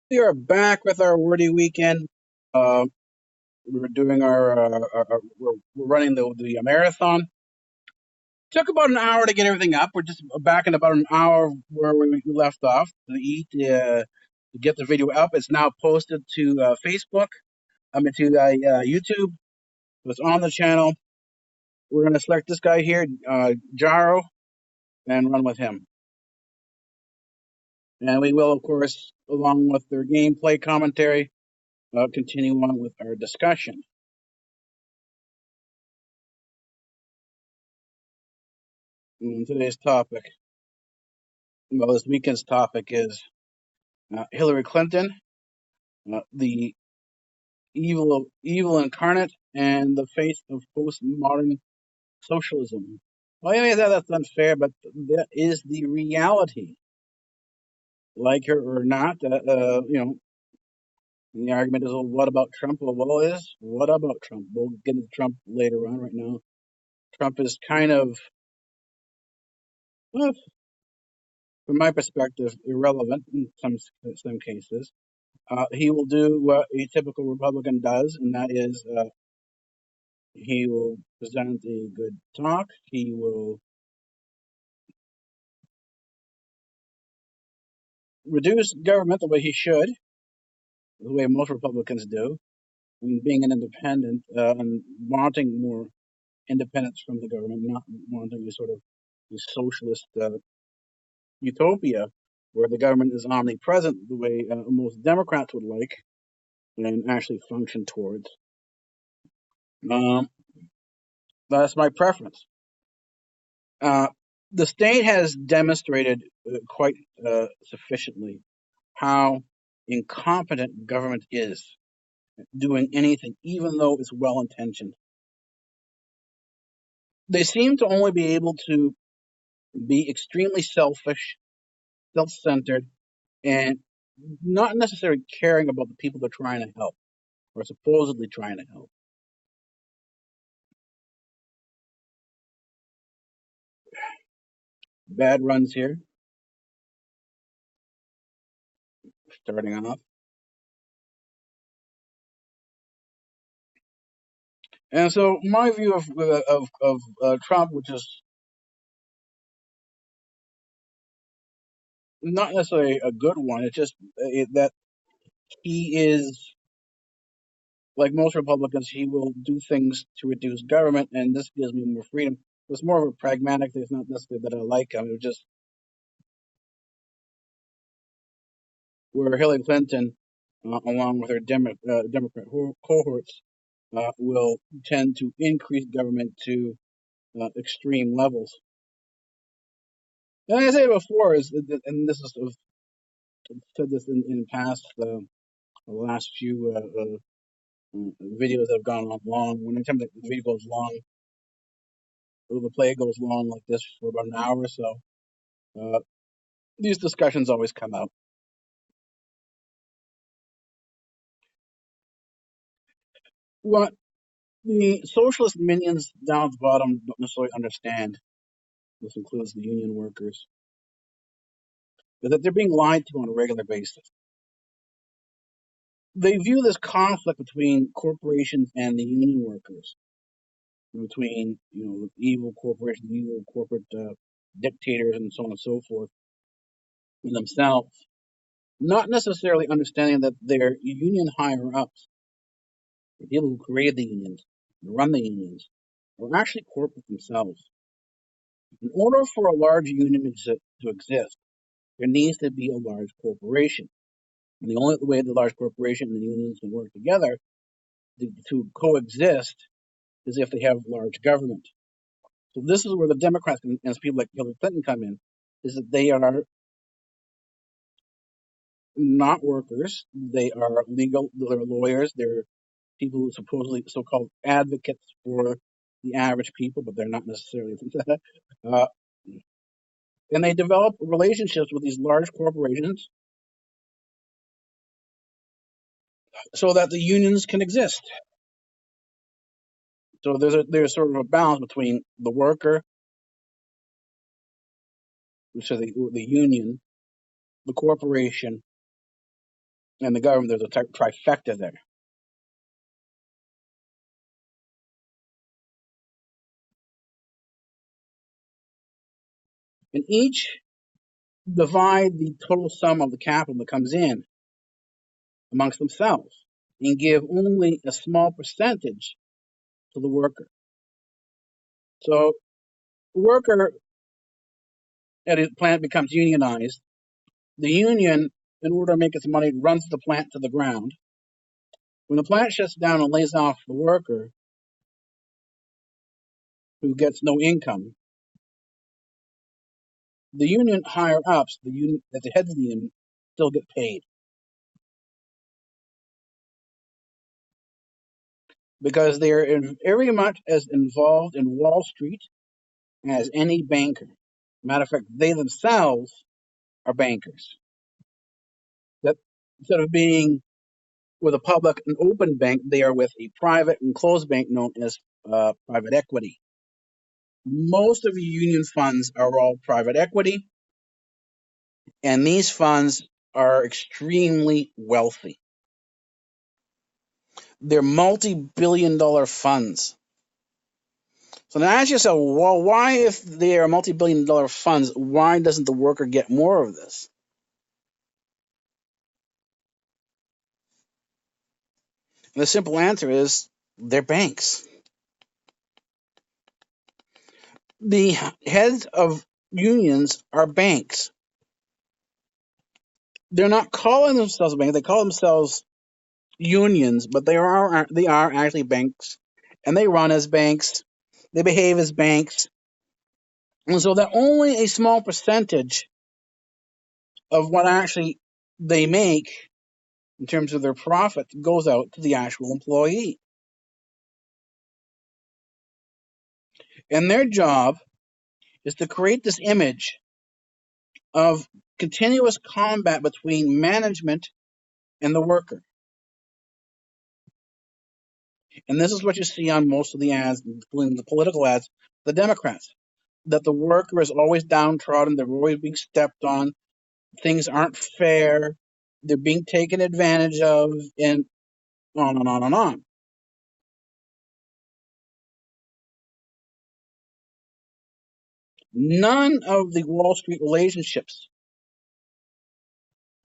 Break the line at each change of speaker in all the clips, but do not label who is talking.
We are back with our wordy weekend. Uh, we're doing we're running the marathon. Took about an hour to get everything up. We're just back in about an hour where we left off to get the video up. It's now posted to Facebook. I mean to YouTube. It's on the channel. We're gonna select this guy here, Jaro, and run with him. And we will, of course, along with their gameplay commentary, continue on with our discussion. Today's topic. Well, this weekend's topic is Hilary Clinton, the evil incarnate, and the face of postmodern socialism. Well, anyway, that's unfair, but that is the reality. Like her or not, the argument is, well, what about Trump? What about Trump? We'll get into Trump later on. Right now, Trump is kind of, well, from my perspective, irrelevant in some cases. He will do what a typical Republican does, and that is he will present a good talk. He will reduce government the way he should, the way most Republicans do, and being an independent and wanting more independence from the government, not wanting a sort of a socialist utopia where the government is omnipresent the way most Democrats would like and actually function towards. Um, that's my preference. Uh, the state has demonstrated quite sufficiently how incompetent government is doing anything, even though it's well intentioned. They seem to only be able to be extremely selfish, self centered, and not necessarily caring about the people they're trying to help or supposedly trying to help. Bad runs here, starting off. And so my view of Trump, which is not necessarily a good one, it's just that he is like most Republicans, he will do things to reduce government, and this gives me more freedom. It's more of a pragmatic thing. It's not necessarily that I like him. It was just where Hillary Clinton, along with her Democrat cohorts, will tend to increase government to extreme levels. And I say before is, and this is I've said this in past the last few videos that have gone on long. When anytime the video goes long, or the play goes long like this for about an hour or so, uh, these discussions always come out. What the socialist minions down at the bottom don't necessarily understand, this includes the union workers, is that they're being lied to on a regular basis. They view this conflict between corporations and the union workers, between evil corporations, evil corporate dictators, and so on and so forth, themselves, not necessarily understanding that their union higher ups, the people who created the unions, run the unions, are actually corporate themselves. In order for a large union to exist, there needs to be a large corporation. And the only way the large corporation and the unions can work together to coexist is if they have large government. So this is where the Democrats and people like Hillary Clinton come in, is that they are not workers. They are they're lawyers. They're people who supposedly so-called advocates for the average people, but they're not necessarily that. And they develop relationships with these large corporations so that the unions can exist. So there's sort of a balance between the worker, which is the union, the corporation, and the government. There's a trifecta there. And each divide the total sum of the capital that comes in amongst themselves and give only a small percentage to the worker. So the worker at a plant becomes unionized. The union, in order to make its money, runs the plant to the ground. When the plant shuts down and lays off the worker, who gets no income, the union higher ups, the union at the head of the union, still get paid because they are very much as involved in Wall Street as any banker. Matter of fact, they themselves are bankers. That instead of being with a public and open bank, they are with a private and closed bank known as private equity. Most of the union funds are all private equity, and these funds are extremely wealthy. They're multi-billion-dollar funds. So now ask yourself, well, why, if they are multi-billion-dollar funds, why doesn't the worker get more of this? And the simple answer is they're banks. The heads of unions are banks. They're not calling themselves banks; they call themselves unions, but they are actually banks, and they run as banks. They behave as banks, and so that only a small percentage of what actually they make in terms of their profit goes out to the actual employee. And their job is to create this image of continuous combat between management and the worker. And this is what you see on most of the ads, including the political ads, the Democrats, that the worker is always downtrodden, they're always being stepped on, things aren't fair, they're being taken advantage of, and on and on and on. None of the Wall Street relationships,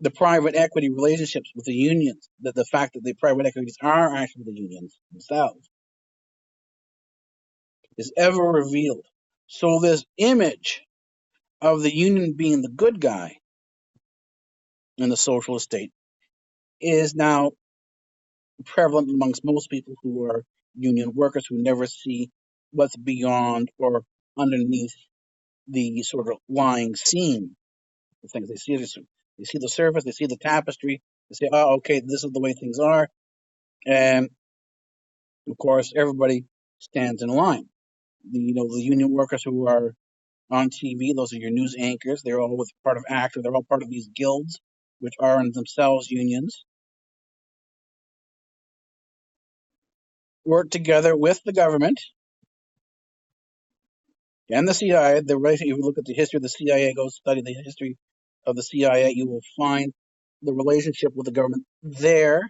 the private equity relationships with the unions, the fact that the private equities are actually the unions themselves, is ever revealed. So this image of the union being the good guy in the socialist state is now prevalent amongst most people who are union workers who never see what's beyond or underneath the sort of lying seam of things. They see the surface, they see the tapestry, they say, "Oh, okay, this is the way things are," and of course, everybody stands in line. The union workers who are on TV, those are your news anchors. They're all with part of ACTR. They're all part of these guilds, which are in themselves unions. Work together with the government and the CIA. If you look at the history of the CIA, go study the history of the CIA, you will find the relationship with the government there,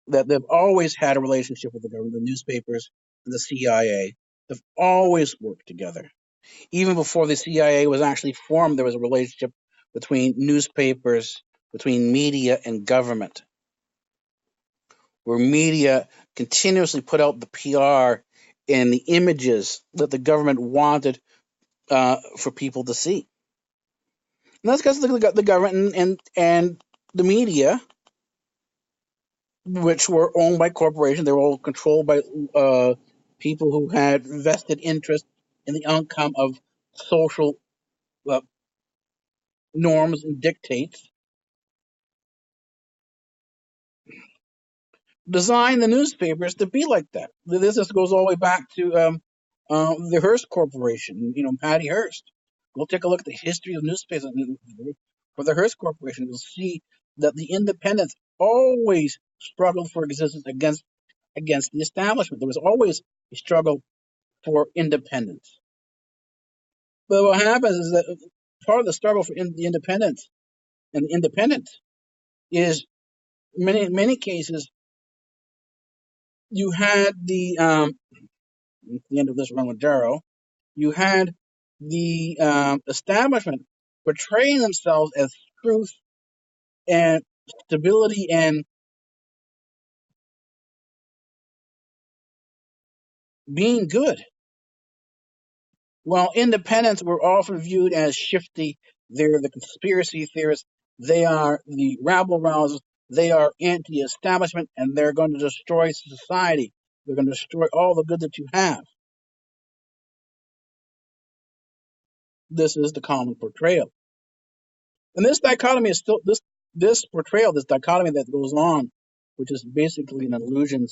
that they've always had a relationship with the government, the newspapers and the CIA. They've always worked together. Even before the CIA was actually formed, there was a relationship between newspapers, between media and government, where media continuously put out the PR and the images that the government wanted for people to see. And that's because the government and the media, which were owned by corporations, they were all controlled by people who had vested interest in the outcome of social uh, norms and dictates, design the newspapers to be like that. This just goes all the way back to the Hearst Corporation, Patty Hearst. Go take a look at the history of newspapers for the Hearst Corporation. You'll see that the independents always struggled for existence against the establishment. There was always a struggle for independence. But what happens is that part of the struggle for the independence and the independent is many cases you had at the end of this run with Darrow, you had the establishment portraying themselves as truth and stability and being good, while independents were often viewed as shifty. They're the conspiracy theorists. They are the rabble rousers. They are anti-establishment, and they're going to destroy society. They're going to destroy all the good that you have. This is the common portrayal. And this dichotomy is still this portrayal, this dichotomy that goes on, which is basically an illusion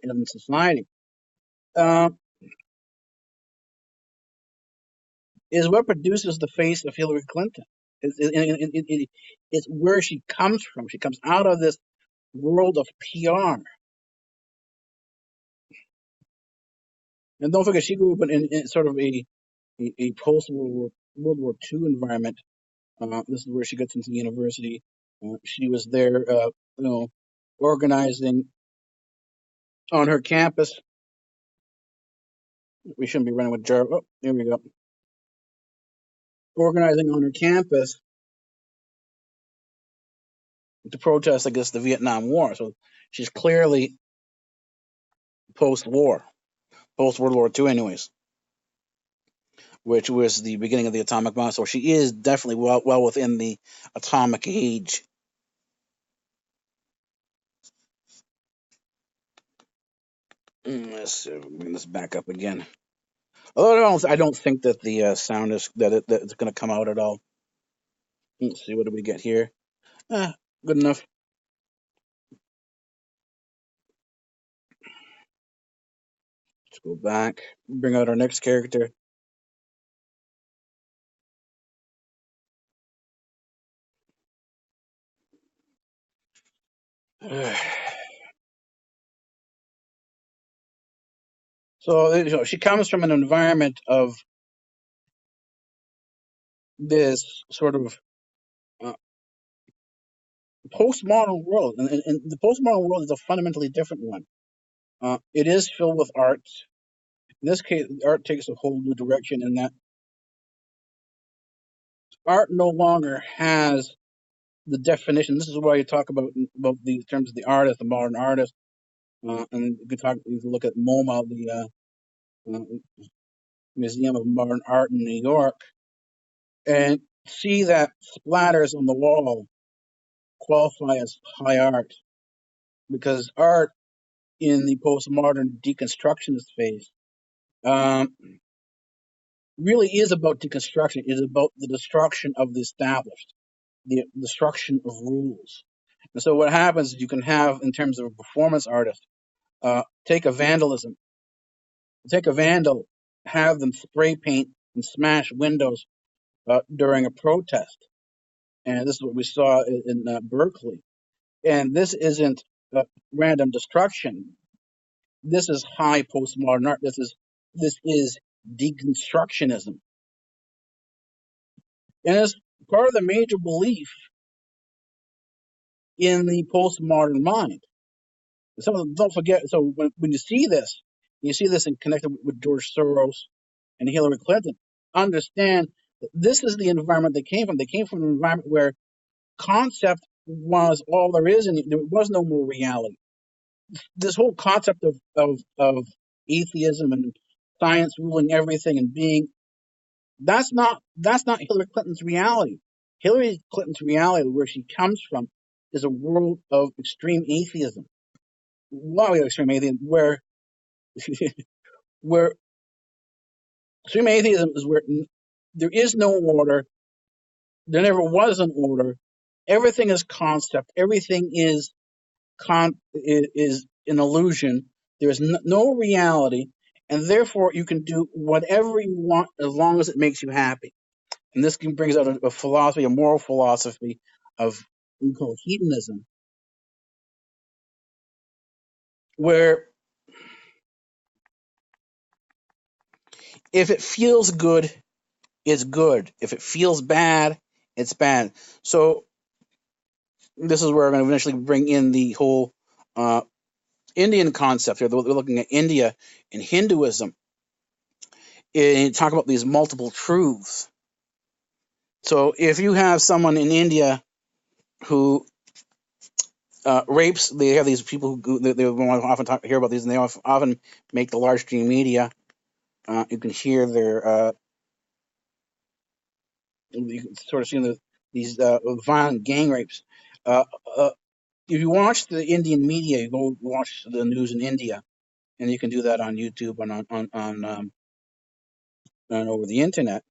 in society, uh, is what produces the face of Hillary Clinton. It's where she comes from. She comes out of this world of PR, and don't forget she grew up in sort of a post World War II environment. This is where she gets into university. She was there, organizing on her campus. We shouldn't be running with Jar. Oh, here we go. Organizing on her campus to protest against the Vietnam War. So she's clearly post-war, post-World War II, anyways, which was the beginning of the atomic bomb. So she is definitely well within the atomic age. Let's bring this back up again. Although I don't think that the sound is that it's going to come out at all. Let's see, what do we get here? Good enough. Let's go back. Bring out our next character. So she comes from an environment of this sort of uh, postmodern world, and the postmodern world is a fundamentally different one. It is filled with art. In this case, art takes a whole new direction in that art no longer has the definition. This is why you talk about the terms of the artist, the modern artist, and you can look at MoMA, the Museum of Modern Art in New York, and see that splatters on the wall qualify as high art because art in the postmodern deconstructionist phase um, really is about deconstruction. It is about the destruction of the established, the destruction of rules. And so what happens is you can have, in terms of a performance artist, take a vandalism, take a vandal, have them spray paint and smash windows during a protest. And this is what we saw in Berkeley. And this isn't random destruction. This is high postmodern art. This is deconstructionism, and it's part of the major belief in the postmodern mind. Don't forget. So when you see this in connected with George Soros and Hillary Clinton. Understand that this is the environment they came from. They came from an environment where concept was all there is, and there was no more reality. This whole concept of atheism and science ruling everything and being that's not Hillary Clinton's reality. Hillary Clinton's reality, where she comes from, is a world of extreme atheism. Wow, extreme atheism, where extreme atheism is where there is no order, there never was an order. Everything is concept. Everything is an illusion. There is no reality, and therefore you can do whatever you want as long as it makes you happy. And this brings out a philosophy, a moral philosophy of hedonism, where if it feels good, it's good. If it feels bad, it's bad. So this is where I'm going to eventually bring in the whole Indian concept here. We're looking at India and Hinduism and talk about these multiple truths. So if you have someone in India who rapes, they have these people who they often hear about these, and they often make the large stream media. You can hear their, you can sort of see these violent gang rapes. Uh, uh, if you watch the Indian media, you go watch the news in India, and you can do that on YouTube and on over the internet.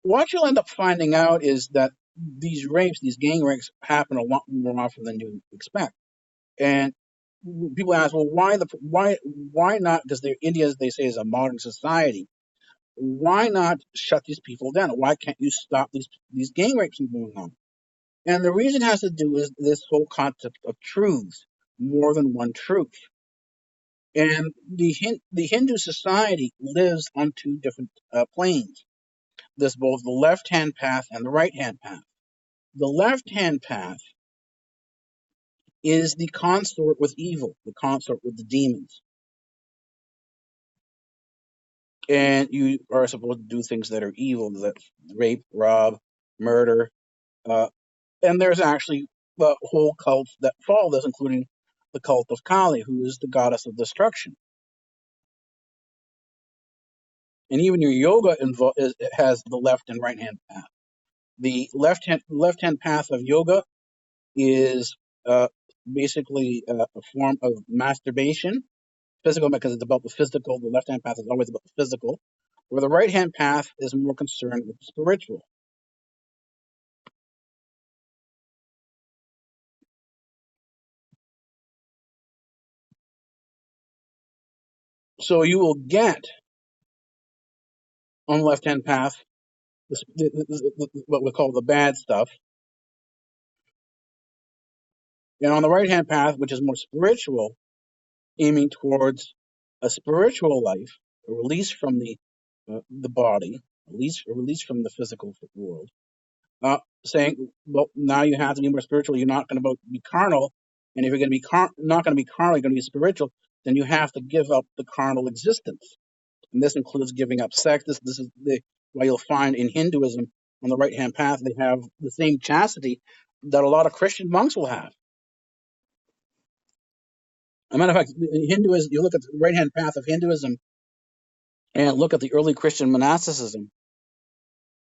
What you'll end up finding out is that these rapes, these gang rapes, happen a lot more often than you expect. And people ask, well, why not? Because India, as they say, is a modern society. Why not shut these people down? Why can't you stop these gang rapes from going on? And the reason has to do with this whole concept of truth, more than one truth. And the Hindu society lives on two different planes. There's both the left hand path and the right hand path. The left hand path is the consort with evil, the consort with the demons. And you are supposed to do things that are evil, that rape, rob, murder. Uh, and there's actually whole cults that follow this, including the cult of Kali, who is the goddess of destruction. And even your yoga has the left and right hand path. The left hand path of yoga is basically a form of masturbation, physical, because it's about the physical. The left hand path is always about the physical, where the right hand path is more concerned with the spiritual. So you will get on the left hand path what we call the bad stuff, and on the right hand path, which is more spiritual, aiming towards a spiritual life, a release from the body, a release from the physical world. Saying, well, now you have to be more spiritual. You're not going to be carnal, and if you're going to be not going to be carnal, you're going to be spiritual. Then you have to give up the carnal existence, and this includes giving up sex. This is why you'll find in Hinduism on the right hand path they have the same chastity that a lot of Christian monks will have. As a matter of fact, in Hinduism, you look at the right hand path of Hinduism and look at the early Christian monasticism.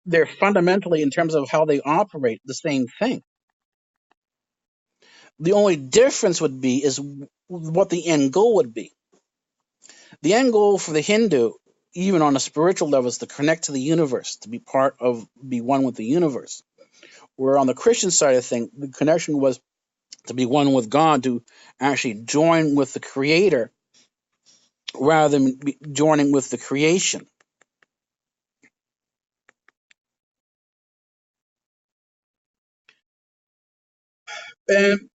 They're fundamentally, in terms of how they operate, the same thing. The only difference would be is what the end goal would be. The end goal for the Hindu, even on a spiritual level, is to connect to the universe, to be one with the universe. Where on the Christian side of things, the connection was to be one with God, to actually join with the Creator rather than joining with the creation. And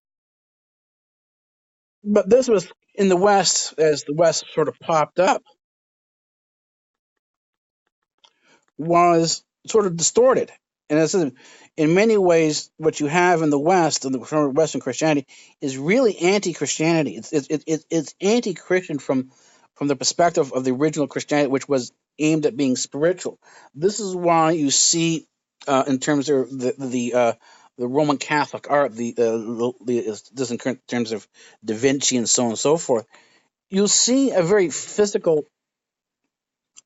but this was in the West, as the West sort of popped up, was sort of distorted. And it's, in many ways, what you have in the West, in the Western Christianity, is really anti-Christianity. It's anti-Christian from the perspective of the original Christianity, which was aimed at being spiritual. This is why you see, in terms of the Roman Catholic art, this in terms of Da Vinci and so on and so forth, you'll see a very physical,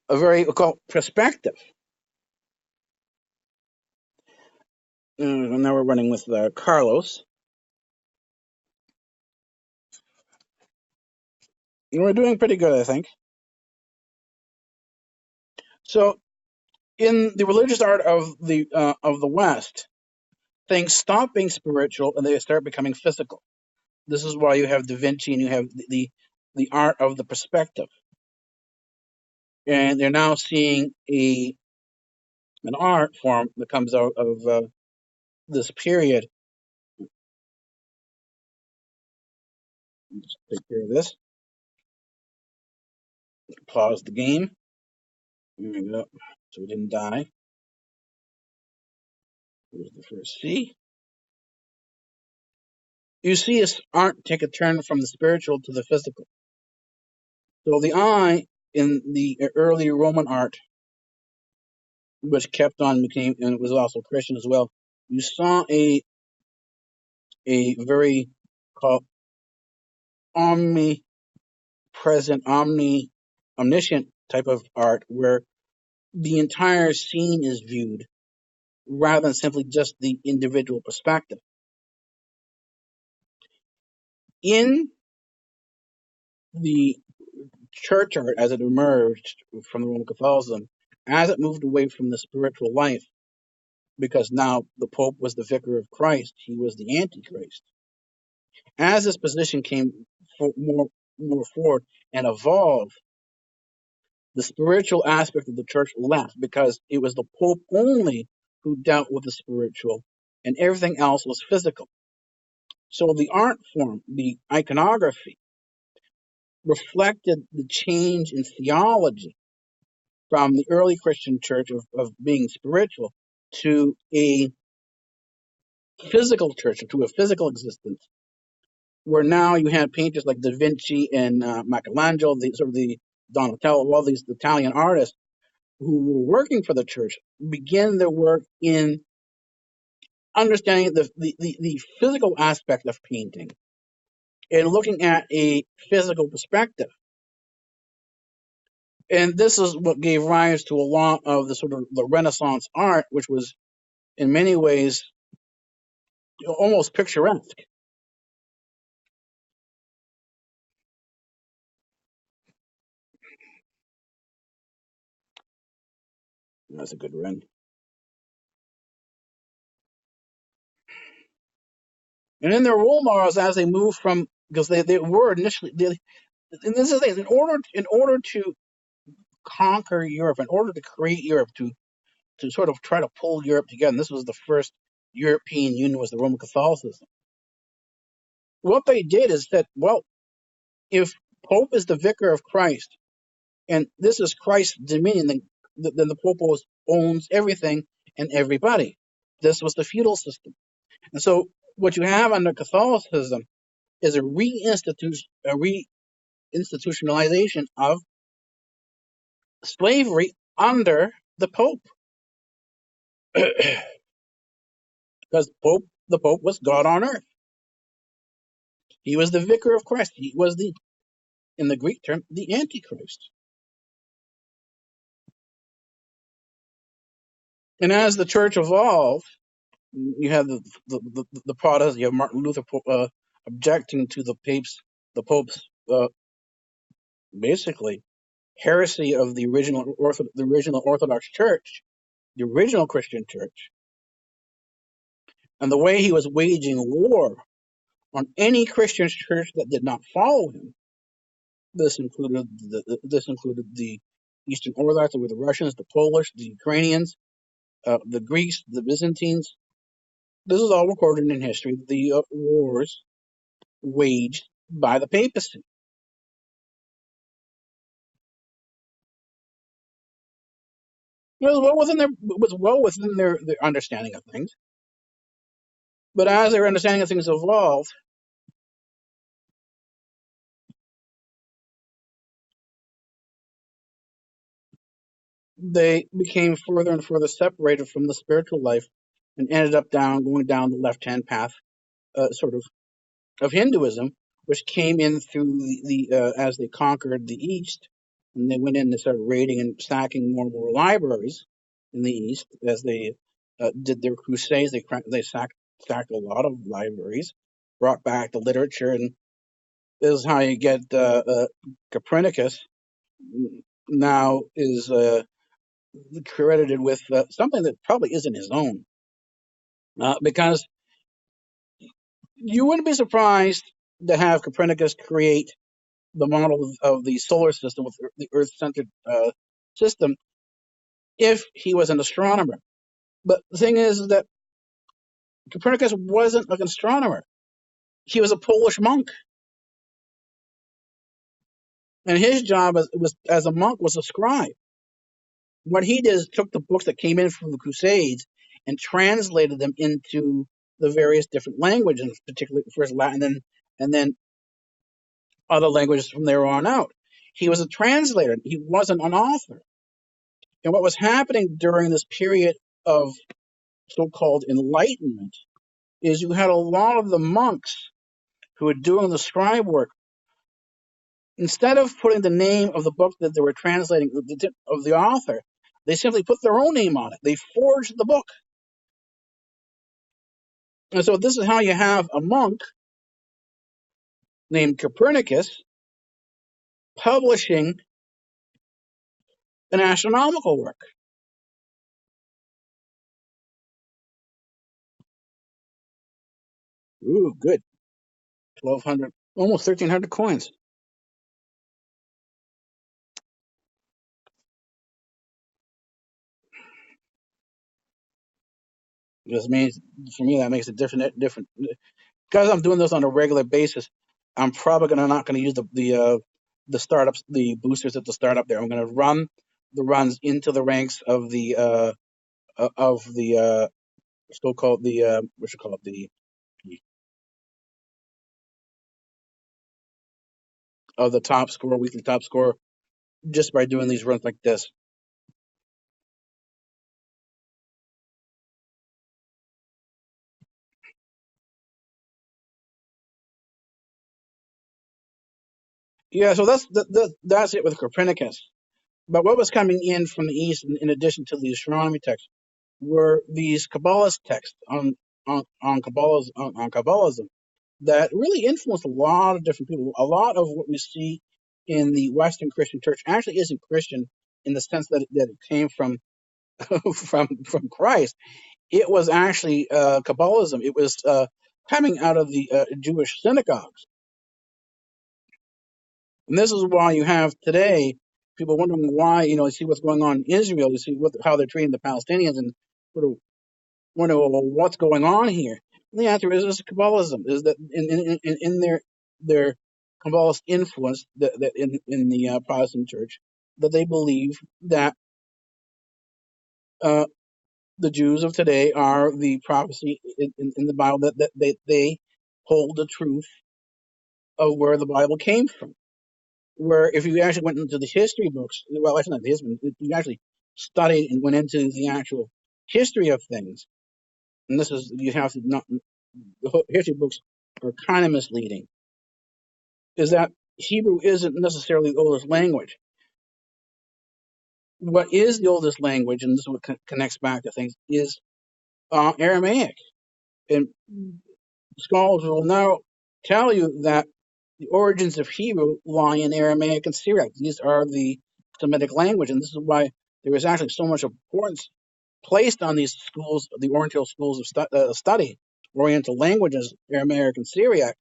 a very perspective. Now we're running with Carlos. And we're doing pretty good, I think. So, in the religious art of the West, things stop being spiritual and they start becoming physical. This is why you have Da Vinci and you have the art of the perspective, and they're now seeing an art form that comes out of this period. Let's take care of this. Pause the game. There we go. So we didn't die. Here's the first C. you see art take a turn from the spiritual to the physical. So the eye in the early Roman art, which kept on became and it was also Christian as well, you saw a very called omnipresent, omniscient type of art where the entire scene is viewed rather than simply just the individual perspective. In the church art as it emerged from the Roman Catholicism, as it moved away from the spiritual life, because now the Pope was the vicar of Christ, he was the Antichrist. As this position came more forward and evolved, the spiritual aspect of the church left because it was the Pope only who dealt with the spiritual, and everything else was physical. So the art form, the iconography, reflected the change in theology from the early Christian church of being spiritual to a physical church, to a physical existence, where now you had painters like Da Vinci and Michelangelo, the Donatello, all these Italian artists who were working for the church, begin their work in understanding the physical aspect of painting and looking at a physical perspective. And this is what gave rise to a lot of the sort of the Renaissance art, which was in many ways almost picturesque. That's a good run. And in their role models, as they move from, because they were initially, and this is the thing, in order to conquer Europe, in order to create Europe, to sort of try to pull Europe together, and this was the first European Union, was the Roman Catholicism. What they did is that, well, if Pope is the vicar of Christ, and this is Christ's dominion, then the Pope owns everything and everybody. This was the feudal system. And so what you have under Catholicism is a reinstitutionalization of slavery under the Pope. Because the Pope was God on earth. He was the vicar of Christ. He was in the Greek term, the Antichrist. And as the church evolved, you have the Protestants. You have Martin Luther objecting to the Pope's basically heresy of the original Orthodox Church, the original Christian Church, and the way he was waging war on any Christian church that did not follow him. This included the Eastern Orthodox, with the Russians, the Polish, the Ukrainians, the Greeks, the Byzantines. This is all recorded in history. The wars waged by the papacy. It was well within their understanding of things. But as their understanding of things evolved, they became further and further separated from the spiritual life and ended up going down the left-hand path, sort of Hinduism, which came in through as they conquered the East, and they went in and started raiding and sacking more and more libraries in the East as they did their crusades. They sacked a lot of libraries, brought back the literature, and this is how you get Copernicus now is credited with something that probably isn't his own, because you wouldn't be surprised to have Copernicus create the model of the solar system with the Earth-centered system if he was an astronomer. But the thing is that Copernicus wasn't an astronomer. He was a Polish monk. And his job as a monk was a scribe. What he did is took the books that came in from the Crusades and translated them into the various different languages, particularly first Latin and then other languages from there on out. He was a translator. He wasn't an author. And what was happening during this period of so-called enlightenment is you had a lot of the monks who were doing the scribe work. Instead of putting the name of the book that they were translating of the author, they simply put their own name on it. They forged the book. And so this is how you have a monk named Copernicus publishing an astronomical work. Ooh, good. 1,200, almost 1,300 coins. This means, for me, that makes it different. Because I'm doing this on a regular basis, I'm probably not gonna use the startups, the boosters at the startup there. I'm gonna run the runs into the ranks of the so-called the what you call it the of the top score, weekly top score, just by doing these runs like this. Yeah, so that's it with Copernicus. But what was coming in from the east, in addition to the astronomy texts, were these Kabbalist texts on Kabbalism that really influenced a lot of different people. A lot of what we see in the Western Christian Church actually isn't Christian in the sense that it came from from Christ. It was actually Kabbalism. It was coming out of the Jewish synagogues. And this is why you have today people wondering why, you see what's going on in Israel, you see how they're treating the Palestinians, and sort of wonder, well, what's going on here? And the answer is Kabbalism, is that in their Kabbalist influence that in the Protestant church, that they believe that uh, the Jews of today are the prophecy in the Bible, that they hold the truth of where the Bible came from. Where if you actually went into the history books, well, actually not the history, you actually studied and went into the actual history of things, and this is, you have to not, the history books are kind of misleading, is that Hebrew isn't necessarily the oldest language. What is the oldest language, and this is what connects back to things, is Aramaic. And scholars will now tell you that the origins of Hebrew lie in Aramaic and Syriac. These are the Semitic language, and this is why there is actually so much importance placed on these schools, the Oriental schools of study, Oriental languages, Aramaic and Syriac,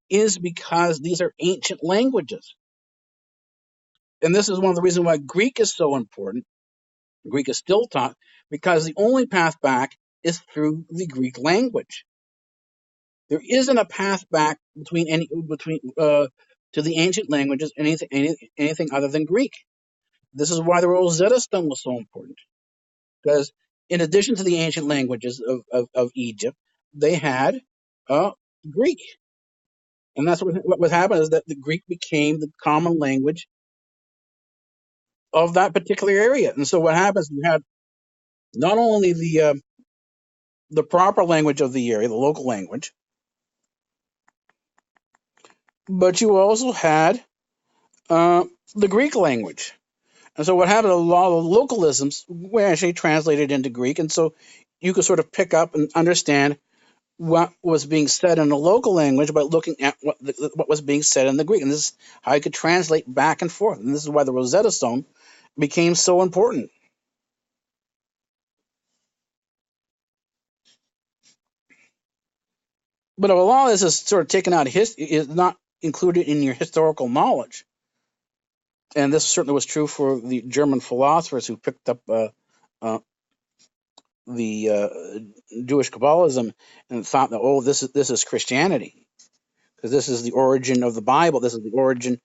is because these are ancient languages. And this is one of the reasons why Greek is so important. Greek is still taught because the only path back is through the Greek language. There isn't a path back between to the ancient languages, anything other than Greek. This is why the Rosetta Stone was so important, because in addition to the ancient languages of Egypt, they had Greek, and that's what happened, is that the Greek became the common language of that particular area. And so what happens? You have not only the proper language of the area, the local language, but you also had uh, the Greek language. And so what happened? A lot of localisms were actually translated into Greek, and so you could sort of pick up and understand what was being said in the local language by looking at what was being said in the Greek, and this is how you could translate back and forth. And this is why the Rosetta Stone became so important. But if a lot of this is sort of taken out of history, is not included in your historical knowledge. And this certainly was true for the German philosophers who picked up uh, the Jewish Kabbalism and thought that, oh, this is Christianity, because this is the origin of the Bible. This is the origin.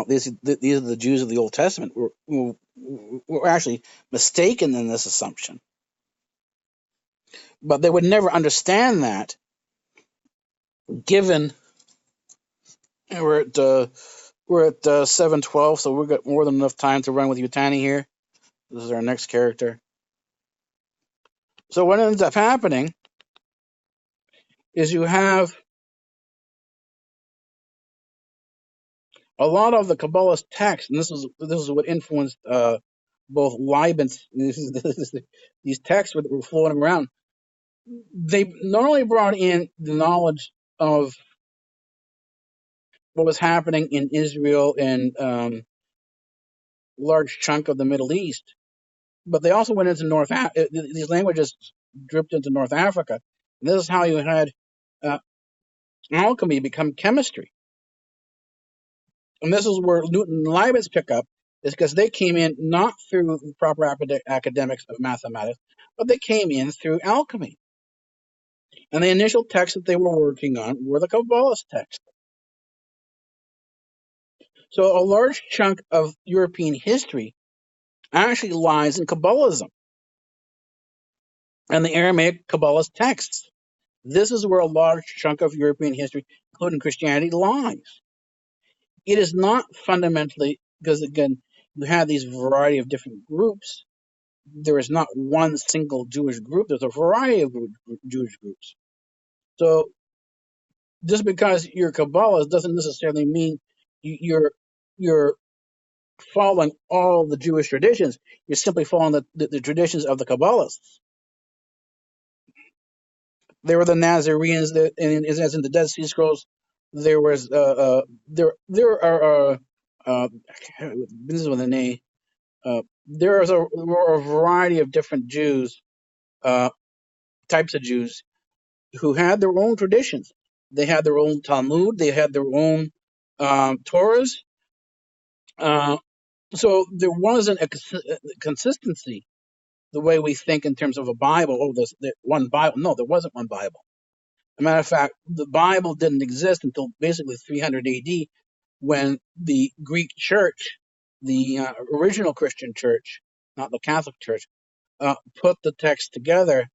These are the Jews of the Old Testament. We're actually mistaken in this assumption, but they would never understand that given. And we're at 7:12, so we've got more than enough time to run with Yutani here. This is our next character. So what ends up happening is you have a lot of the Kabbalist texts, and this is what influenced both Leibniz. These texts were floating around. They not only brought in the knowledge of what was happening in Israel and large chunk of the Middle East, but they also went into these languages dripped into North Africa. And this is how you had uh, alchemy become chemistry. And this is where Newton and Leibniz pick up, is because they came in not through the proper academics of mathematics, but they came in through alchemy. And the initial texts that they were working on were the Kabbalist texts. So a large chunk of European history actually lies in Kabbalism and the Aramaic Kabbalist texts. This is where a large chunk of European history, including Christianity, lies. It is not fundamentally, because again, you have these variety of different groups. There is not one single Jewish group. There's a variety of Jewish groups. So just because you're Kabbalist doesn't necessarily mean you're following all the Jewish traditions. You're simply following the traditions of the Kabbalists. There were the Nazarenes, as in the Dead Sea Scrolls. There was there are this is with an A. There were a variety of different Jews, uh, types of Jews, who had their own traditions. They had their own Talmud. They had their own Torahs. Uh, so there wasn't a consistency the way we think in terms of a Bible. Oh, there's one Bible. No, there wasn't one Bible. As a matter of fact, the Bible didn't exist until basically 300 AD, when the Greek church, the original Christian church, not the Catholic church, put the text together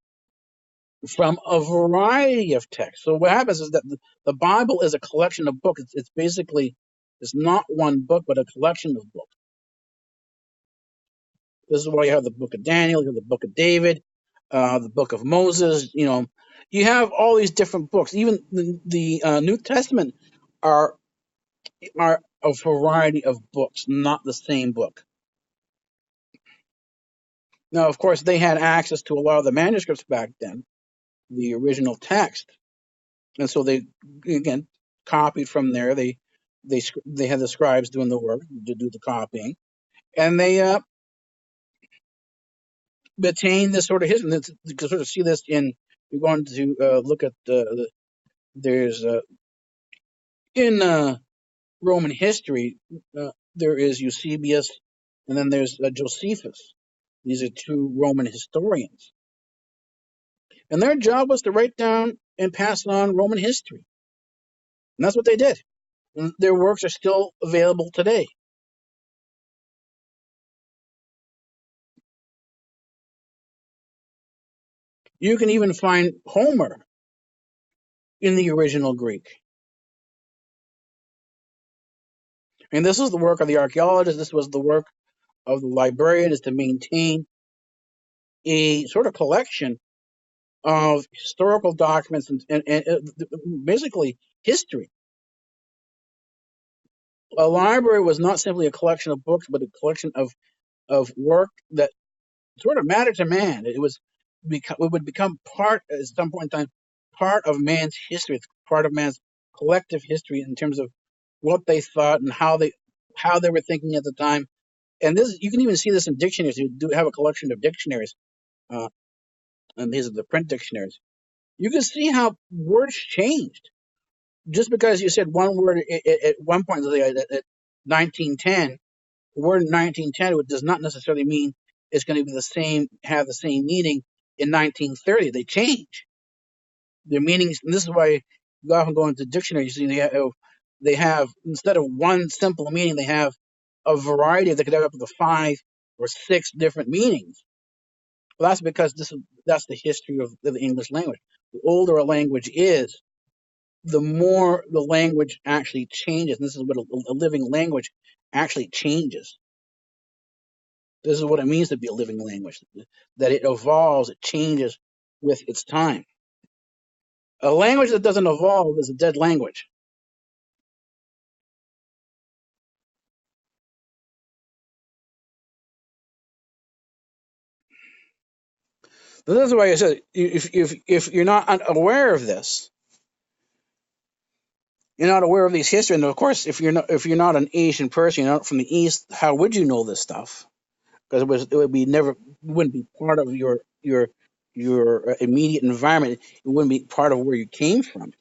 from a variety of texts. So what happens is that the Bible is a collection of books. It's basically, it's not one book, but a collection of books. This is why you have the book of Daniel, you have the book of David, the book of Moses. You have all these different books. Even the New Testament are a variety of books, not the same book. Now, of course, they had access to a lot of the manuscripts back then, the original text, and so they again copied from there. They had the scribes doing the work to do the copying, and they obtained this sort of history. You can sort of see this in. You're going to look at there's in Roman history, there is Eusebius, and then there's Josephus. These are two Roman historians. And their job was to write down and pass on Roman history. And that's what they did. And their works are still available today. You can even find Homer in the original Greek. And this is the work of the archaeologist. This was the work of the librarian, is to maintain a sort of collection of historical documents and basically history. A library was not simply a collection of books, but a collection of work that sort of mattered to man. It would become part, at some point in time, part of man's history. It's part of man's collective history in terms of what they thought and how they were thinking at the time. And this, you can even see this in dictionaries. You do have a collection of dictionaries, and these are the print dictionaries. You can see how words changed. Just because you said one word at one point, at 1910, the word 1910 does not necessarily mean it's going to be have the same meaning in 1930. They change their meanings, and this is why you often go into dictionaries. You see, they have instead of one simple meaning, they have a variety. They could have up to 5 or 6 different meanings. Well, that's because that's the history of the English language. The older a language is, the more the language actually changes. And this is what a living language actually changes. This is what it means to be a living language, that it evolves, it changes with its time. A language that doesn't evolve is a dead language. So this is why I said, if you're not aware of this, you're not aware of these history, and of course, if you're not an Asian person, you're not from the East, how would you know this stuff? Because it would be never, wouldn't be part of your immediate environment. It wouldn't be part of where you came from.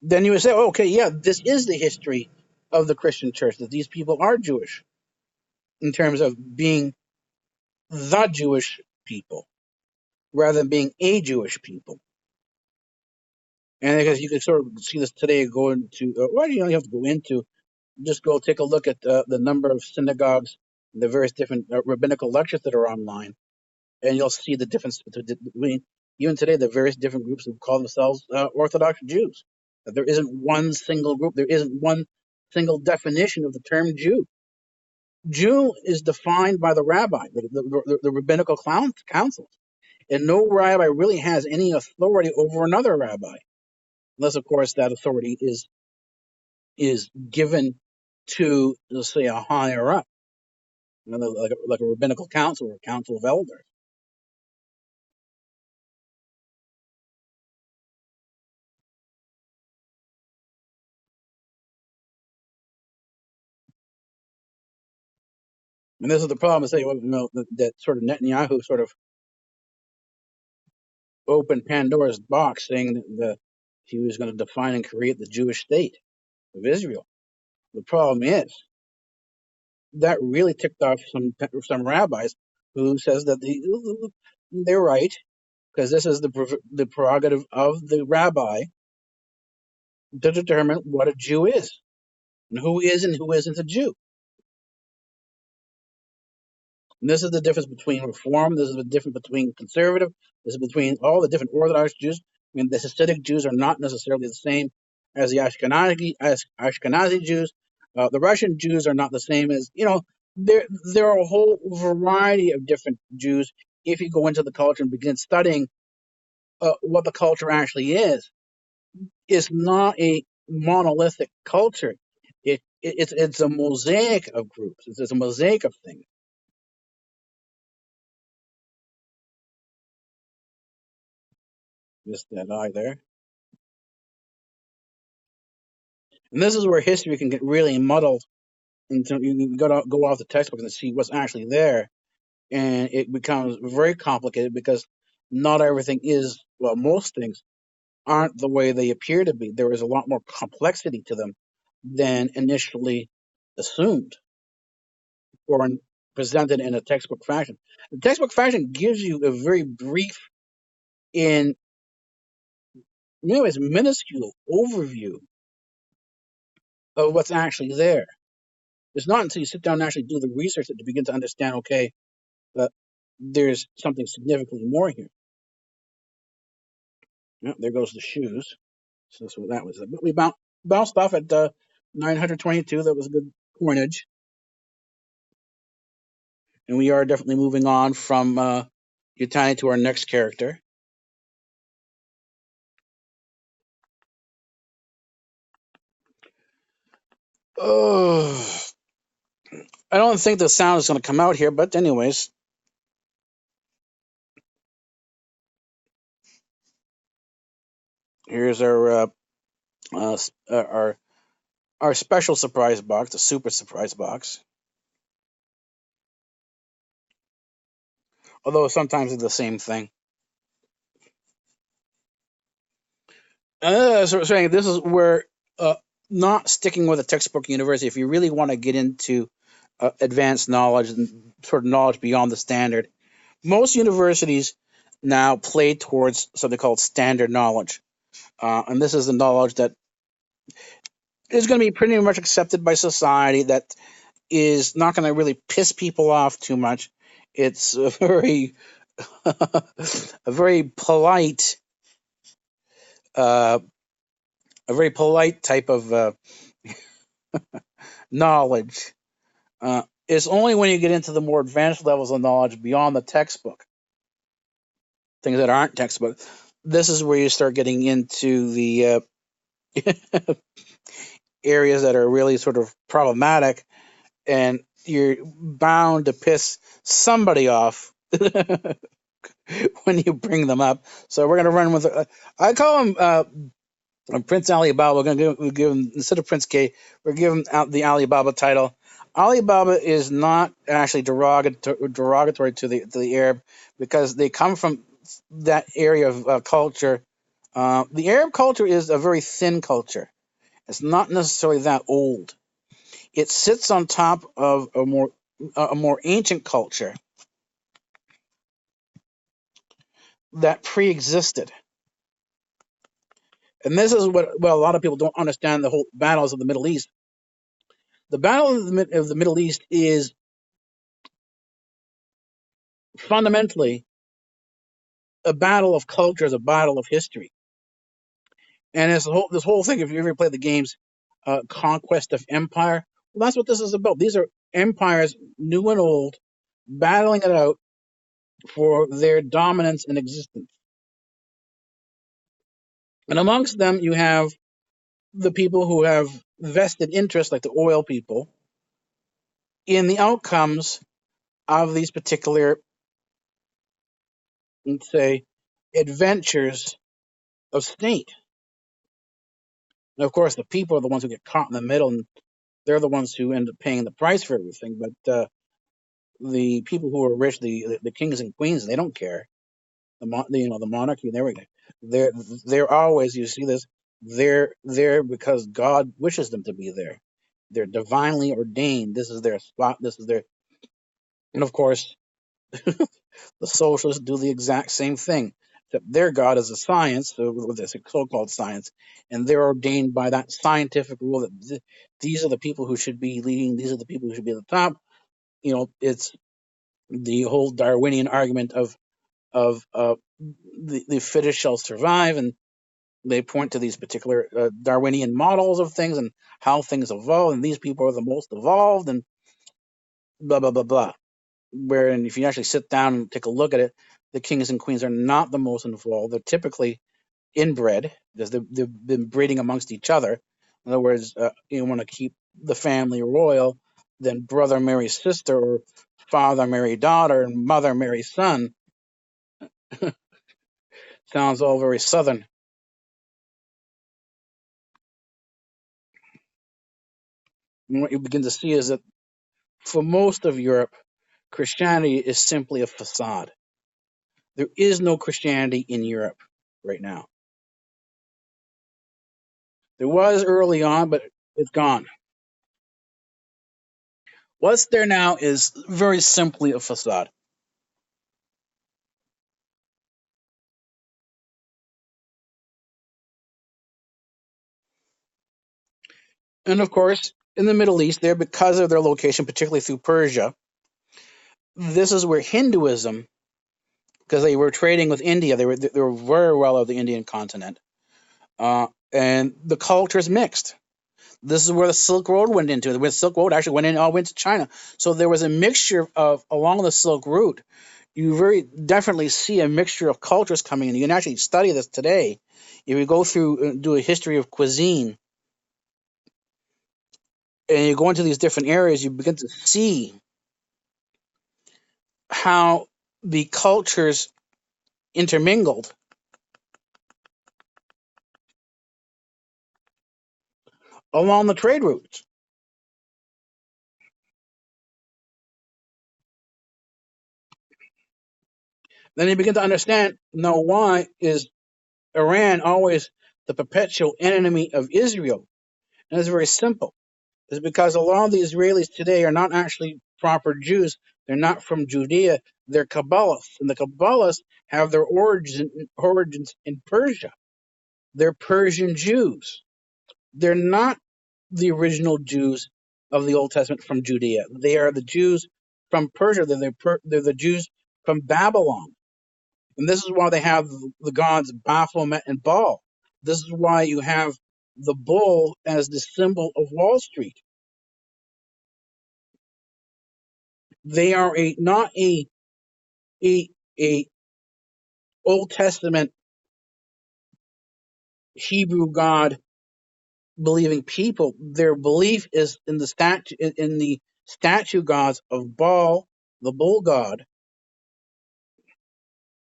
Then you would say, oh, okay, yeah, this is the history of the Christian church, that these people are Jewish in terms of being the Jewish people rather than being a Jewish people. And because you can sort of see this today, go into, well, you don't have to go into, just go take a look at the number of synagogues, the various different rabbinical lectures that are online, and you'll see the difference between, even today, the various different groups who call themselves Orthodox Jews. That there isn't one single group, there isn't one single definition of the term Jew. Jew is defined by the rabbi, the rabbinical councils, and no rabbi really has any authority over another rabbi, unless, of course, that authority is given to, let's say, a higher up, like a rabbinical council or a council of elders. And this is the problem. I say, well, that sort of Netanyahu sort of opened Pandora's box, saying that he was going to define and create the Jewish state of Israel. The problem is that really ticked off some rabbis who says that they're right, because this is the prerogative of the rabbi to determine what a Jew is and who is and who isn't a Jew. And this is the difference between Reform. This is the difference between conservative. This is between all the different Orthodox Jews. I mean, the Hasidic Jews are not necessarily the same as the Ashkenazi Jews. The Russian Jews are not the same as, there are a whole variety of different Jews. If you go into the culture and begin studying what the culture actually is, it's not a monolithic culture. It's a mosaic of groups. It's a mosaic of things. Just that eye there. And this is where history can get really muddled. Until you can go off the textbook and see what's actually there, and it becomes very complicated because not everything is, well, most things aren't the way they appear to be. There is a lot more complexity to them than initially assumed or presented in a textbook fashion. The textbook fashion gives you a very brief, in many ways minuscule overview of what's actually there. It's not until you sit down and actually do the research that you begin to understand, okay, that there's something significantly more here. Yeah, there goes the shoes. So that's what that was. But we bounced off at 922. That was a good coinage. And we are definitely moving on from Yutani to our next character. Oh, I don't think the sound is going to come out here, but anyways, here's uh, our our special surprise box, the super surprise box. Although sometimes it's the same thing. So saying this is where not sticking with a textbook university. If you really want to get into advanced knowledge and sort of knowledge beyond the standard, most universities now play towards something called standard knowledge, and this is the knowledge that is going to be pretty much accepted by society. That is not going to really piss people off too much. It's very a very polite, uh, a very polite type of knowledge. It's only when you get into the more advanced levels of knowledge beyond the textbook, things that aren't textbook. This is where you start getting into the areas that are really sort of problematic, and you're bound to piss somebody off when you bring them up. So we're gonna run with. I call him Prince Alibaba. We're give him, instead of Prince K, we're giving out the Alibaba title. Alibaba is not actually derogatory to the Arab, because they come from that area of culture. The Arab culture is a very thin culture. It's not necessarily that old. It sits on top of a more ancient culture that pre-existed. And this is what, well, a lot of people don't understand the whole battles of the Middle East. The battle of the Middle East is fundamentally a battle of cultures, a battle of history. And this whole thing, if you ever played the games, Conquest of Empire, well, that's what this is about. These are empires, new and old, battling it out for their dominance and existence. And amongst them, you have the people who have vested interest, like the oil people, in the outcomes of these particular, let's say, adventures of state. And of course, the people are the ones who get caught in the middle, and they're the ones who end up paying the price for everything. But the people who are rich, the kings and queens, they don't care. The monarchy and everything. They're they're always, you see this. They're there because God wishes them to be there. They're divinely ordained. This is their spot. This is their, and of course, the socialists do the exact same thing. Except their God is a science, so this so-called science, and they're ordained by that scientific rule that these are the people who should be leading. These are the people who should be at the top. It's the whole Darwinian argument of the fittest shall survive, and they point to these particular Darwinian models of things and how things evolve, and these people are the most evolved, and blah blah blah blah. Wherein, if you actually sit down and take a look at it, the kings and queens are not the most involved. They're typically inbred because they've been breeding amongst each other. In other words, you want to keep the family royal, then brother marries sister, or father marries daughter, and mother marries son. Sounds all very southern. And what you begin to see is that for most of Europe, Christianity is simply a facade. There is no Christianity in Europe right now. There was early on, but it's gone. What's there now is very simply a facade. And of course, in the Middle East, there, because of their location, particularly through Persia, this is where Hinduism, because they were trading with India, they were very well of the Indian continent, and the culture is mixed. This is where the Silk Road went into. The Silk Road actually went to China. So there was a mixture of along the Silk Route. You very definitely see a mixture of cultures coming in. You can actually study this today. If you go through do a history of cuisine, and you go into these different areas, you begin to see how the cultures intermingled along the trade routes. Then you begin to understand now why is Iran always the perpetual enemy of Israel. And it's very simple. It's because a lot of the Israelis today are not actually proper Jews. They're not from Judea. They're Kabbalists. And the Kabbalists have their origins in Persia. They're Persian Jews. They're not the original Jews of the Old Testament from Judea. They are the Jews from Persia. They're the Jews from Babylon. And this is why they have the gods Baphomet and Baal. This is why you have the bull as the symbol of Wall Street. They are not a Old Testament Hebrew God believing people. Their belief is in the statue gods of Baal, the bull god,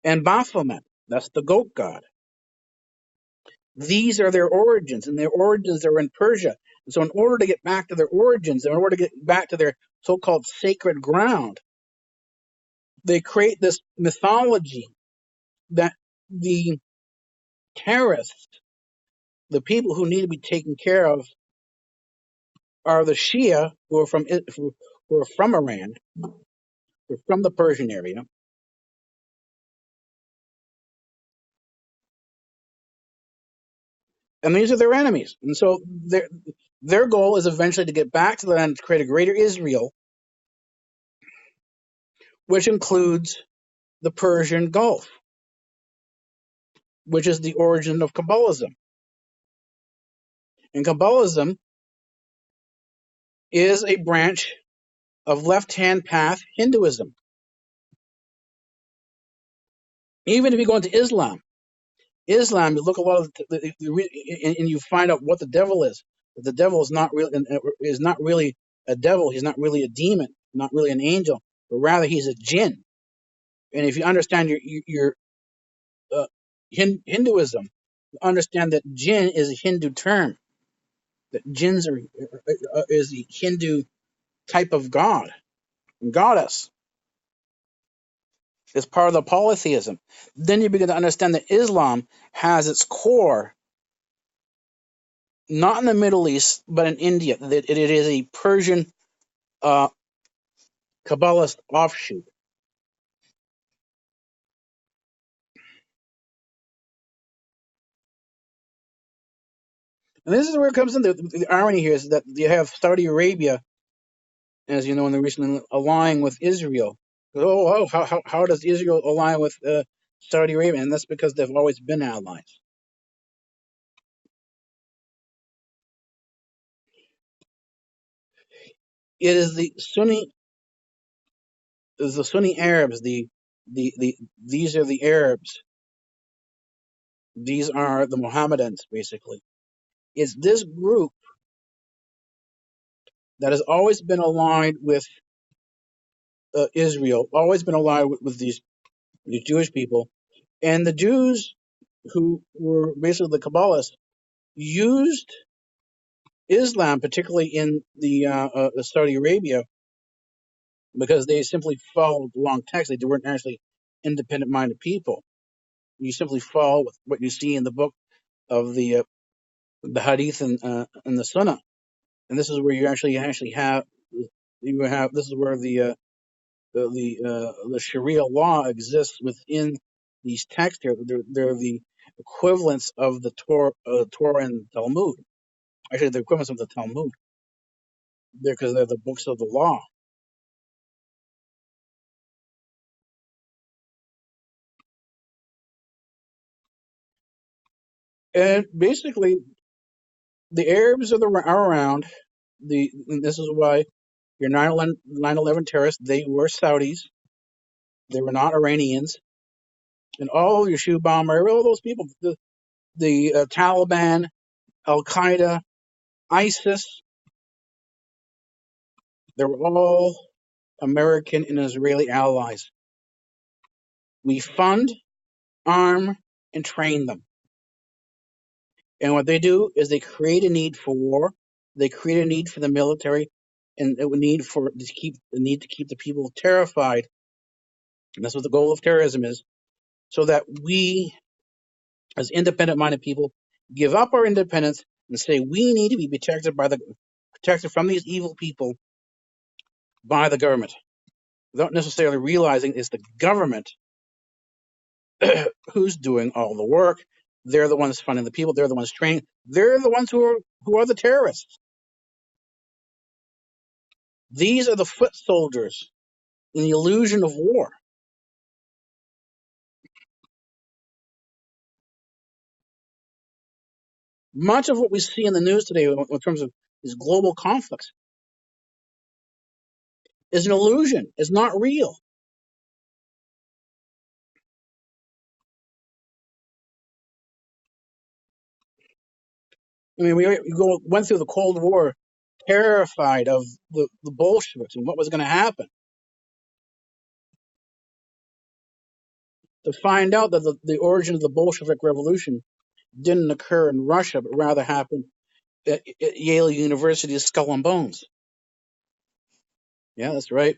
and Baphomet. That's the goat god. These are their origins, and their origins are in Persia. And so in order to get back to their origins, in order to get back to their so-called sacred ground, they create this mythology that the terrorists, the people who need to be taken care of, are the Shia who are from Iran, they're from the Persian area, and these are their enemies. And so their goal is eventually to get back to the land to create a greater Israel, which includes the Persian Gulf, which is the origin of Kabbalism. And Kabbalism is a branch of left-hand path Hinduism. Even if you go into Islam, you look at a lot of and you find out what the devil is. The devil is not really a devil. He's not really a demon, not really an angel, but rather he's a jinn. And if you understand your Hinduism, you understand that jinn is a Hindu term. That jinns is the Hindu type of god and goddess. It's part of the polytheism. Then you begin to understand that Islam has its core not in the Middle East, but in India. That it is a Persian Kabbalist offshoot. And this is where it comes in. The irony here is that you have Saudi Arabia, as you know, in the recent aligning with Israel. How does Israel align with Saudi Arabia? And that's because they've always been allies. It is the Sunni Arabs. These are the Arabs. These are the Mohammedans, basically. It's this group that has always been aligned with Israel, always been aligned with these Jewish people, and the Jews who were basically the Kabbalists used Islam, particularly in the Saudi Arabia, because they simply followed the long text. They weren't actually independent-minded people. You simply follow with what you see in the book of the Hadith and the Sunnah, and this is where you actually have this is where the Sharia law exists within these texts here. They're the equivalents of the Torah and Talmud. Actually, the equivalents of the Talmud. Because they're the books of the law. And basically, the Arabs are around. And this is why your 9/11 terrorists, they were Saudis. They were not Iranians. And all your shoe bomber, all those people, the Taliban, Al Qaeda, ISIS, they were all American and Israeli allies. We fund, arm, and train them. And what they do is they create a need for war. They create a need for the military, and a need to keep the people terrified. And that's what the goal of terrorism is, so that we, as independent-minded people, give up our independence and say we need to be protected from these evil people by the government, without necessarily realizing it's the government who's doing all the work. They're the ones funding the people. They're the ones training. They're the ones who are the terrorists. These are the foot soldiers in the illusion of war. Much of what we see in the news today, in terms of these global conflicts, is an illusion. It's not real. I mean, went through the Cold War terrified of the Bolsheviks and what was going to happen. To find out that the origin of the Bolshevik Revolution didn't occur in Russia, but rather happened at Yale University's Skull and Bones. Yeah, that's right.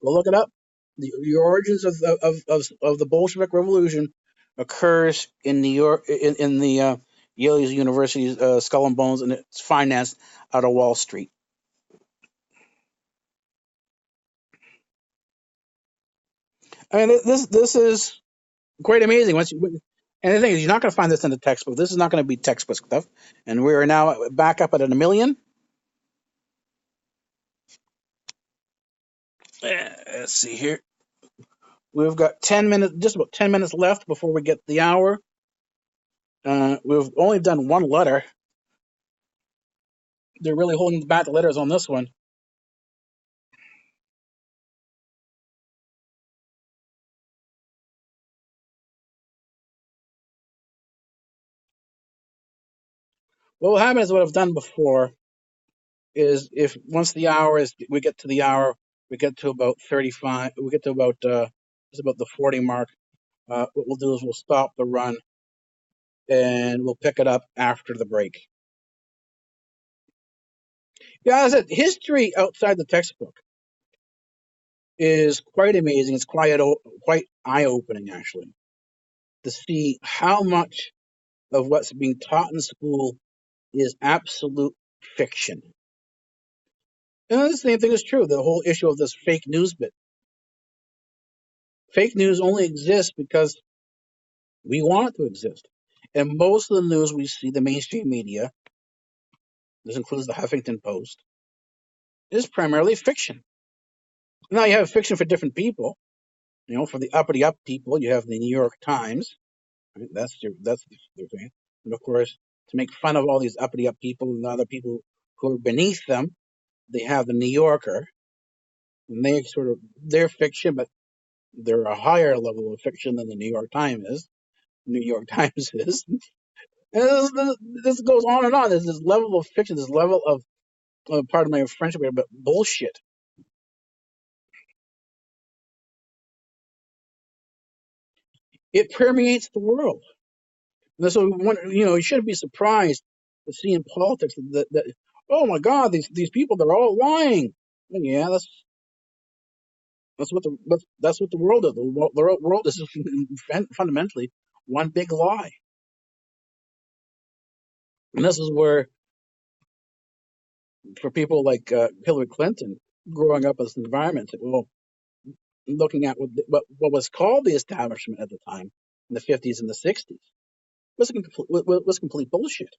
Go look it up. The origins of the Bolshevik Revolution occurs in New York in the Yale University's Skull and Bones, and it's financed out of Wall Street. I mean, this is quite amazing. And the thing is, you're not going to find this in the textbook. This is not going to be textbook stuff. And we are now back up at a million. Let's see here. We've got 10 minutes, just about 10 minutes left before we get the hour. We've only done one letter. They're really holding back the letters on this one. What will happen is what I've done before is if once the hour is, we get to the hour, we get to about 35, we get to about, it's about the 40 mark. What we'll do is we'll stop the run and we'll pick it up after the break. Yeah, as I said, history outside the textbook is quite amazing. It's quite eye-opening, actually, to see how much of what's being taught in school is absolute fiction. And the same thing is true. The whole issue of this fake news bit. Fake news only exists because we want it to exist. And most of the news we see, the mainstream media, this includes the Huffington Post, is primarily fiction. Now you have fiction for different people. You know, for the uppity up people, you have the New York Times. Right? That's their thing. And of course, to make fun of all these uppity up people and other people who are beneath them, they have the New Yorker, and they're fiction, but they're a higher level of fiction than the New York Times is. New York Times is. And this goes on and on. There's this level of fiction, this level of, pardon my French, but bullshit. It permeates the world. And so, you shouldn't be surprised to see in politics that oh my God, these people, they're all lying. And yeah, that's what the world is. The world is fundamentally one big lie. And this is where, for people like Hillary Clinton, growing up in this environment, well, looking at what was called the establishment at the time in the 50s and the 60s was complete bullshit.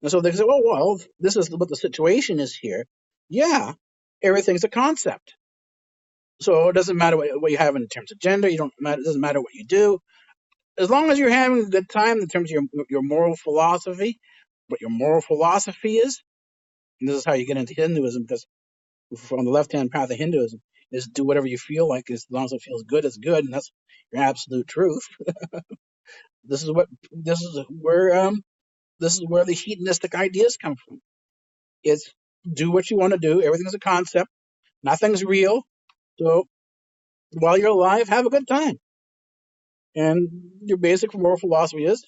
And so they say, oh, well, this is what the situation is here. Yeah, everything's a concept. So it doesn't matter what you have in terms of gender. It doesn't matter what you do. As long as you're having a good time in terms of your moral philosophy, what your moral philosophy is, and this is how you get into Hinduism, because from the left-hand path of Hinduism is do whatever you feel like, as long as it feels good, it's good, and that's your absolute truth. This is what this is where the hedonistic ideas come from. It's do what you want to do. Everything's a concept. Nothing's real. So while you're alive, have a good time. And your basic moral philosophy is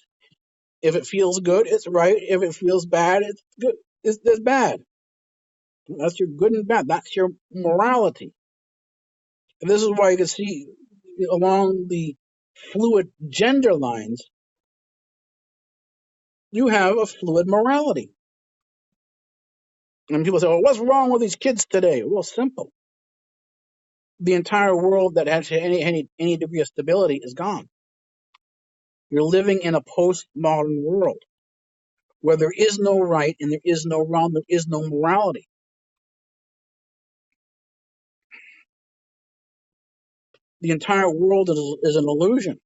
if it feels good, it's right. If it feels bad, it's good. It's bad. That's your good and bad. That's your morality. And this is why you can see along the fluid gender lines, you have a fluid morality. And people say, well, what's wrong with these kids today? Well, simple. The entire world that has any degree of stability is gone. You're living in a postmodern world where there is no right and there is no wrong, there is no morality. The entire world is an illusion.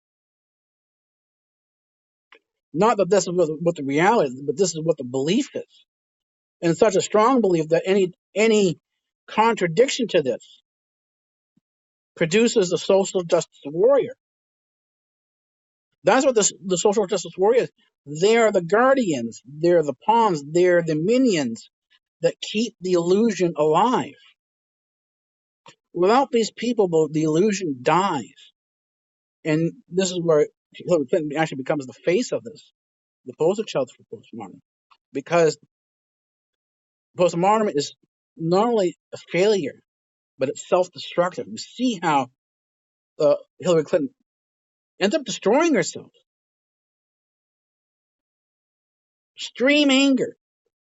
Not that this is what the reality is, but this is what the belief is. And it's such a strong belief that any contradiction to this produces a social justice warrior. That's what the social justice warrior is. They are the guardians, they're the pawns, they're the minions that keep the illusion alive. Without these people, the illusion dies. And this is where Hillary Clinton actually becomes the face of this, the poster child for postmodern. Because postmodern is not only a failure, but it's self-destructive. You see how Hillary Clinton ends up destroying herself. Extreme anger,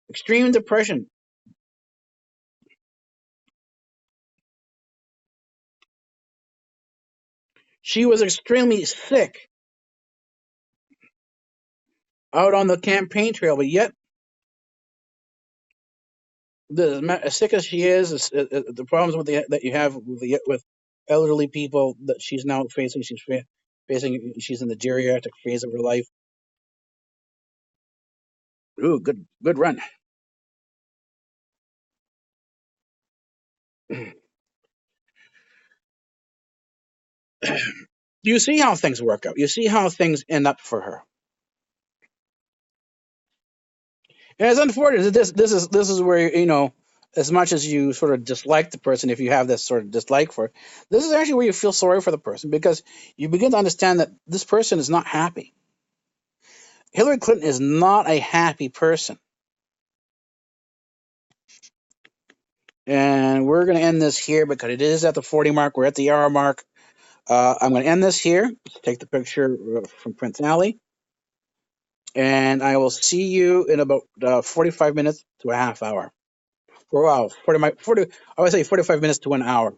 extreme depression. She was extremely sick out on the campaign trail, but yet, as sick as she is, the problems that you have with elderly people that she's now facing, she's in the geriatric phase of her life. Ooh, good run. You see how things work out. You see how things end up for her. And it's unfortunate. This is where, as much as you sort of dislike the person, if you have this sort of dislike for it, this is actually where you feel sorry for the person, because you begin to understand that this person is not happy. Hillary Clinton is not a happy person. And we're going to end this here because it is at the 40 mark. We're at the hour mark. I'm going to end this here. Take the picture from Prince Alley. And I will see you in about 45 minutes to a half hour. Wow, 40, I would say 45 minutes to an hour.